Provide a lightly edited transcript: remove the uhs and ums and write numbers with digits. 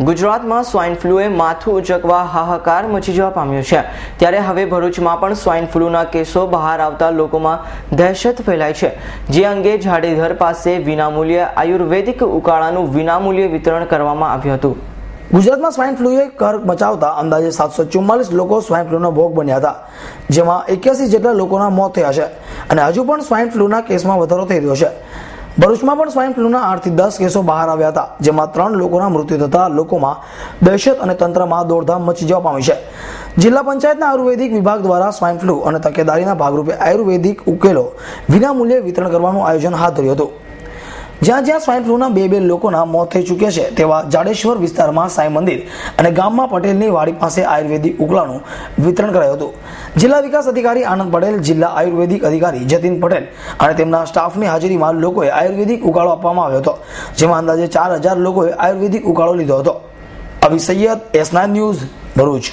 ગુજરાતમાં સ્વાઇન ફ્લૂએ માથું ઉચકવા હાહાકાર મચી જવા પામ્યો છે, ત્યારે હવે ભરૂચમાં પણ સ્વાઇન ફ્લૂના કેસો બહાર આવતા લોકોમાં દહેશત ફેલાઈ છે, જે અંગે જાડેધર પાસે વિનામૂલ્યે આયુર્વેદિક ઉકાળાનું વિનામૂલ્યે વિતરણ કરવામાં આવ્યું હતું. ગુજરાતમાં સ્વાઇન ફ્લૂએ કર મચાવતા અંદાજે 744 લોકો સ્વાઇન ફ્લૂનો ભોગ બન્યા હતા, જેમાં 81 જેટલા લોકોના મોત થયા છે અને હજુ પણ સ્વાઇન ફ્લૂના કેસમાં વધારો થઈ રહ્યો છે. ભરૂચમાં પણ સ્વાઇન ફ્લૂના 8 થી 10 કેસો બહાર આવ્યા હતા, જેમાં 3 લોકોના મૃત્યુ થતા લોકોમાં દહેશત અને તંત્રમાં દોડધામ મચી જવા પામી છે. જિલ્લા પંચાયતના આયુર્વેદિક વિભાગ દ્વારા સ્વાઇન ફ્લૂ અને તકેદારીના ભાગરૂપે આયુર્વેદિક ઉકેલો વિનામૂલ્યે વિતરણ કરવાનું આયોજન હાથ ધર્યું હતું. જ્યાં સ્વાઇન ફ્લૂના બે લોકોના મોત થઈ ચૂક્યા છે તેવા જાડેશ્વર વિસ્તારમાં સાંઈ મંદિર અને ગામમાં પટેલની વાડી પાસે આયુર્વેદિક ઉકાળાનું વિતરણ કરાયું હતું. જિલ્લા વિકાસ અધિકારી આનંદ પટેલ, જિલ્લા આયુર્વેદિક અધિકારી જતીન પટેલ અને તેમના સ્ટાફની હાજરીમાં લોકોએ આયુર્વેદિક ઉકાળો આપવામાં આવ્યો હતો, જેમાં અંદાજે 4000 લોકોએ આયુર્વેદિક ઉકાળો લીધો હતો. અભી સૈયદ, S9 ન્યૂઝ, ભરૂચ.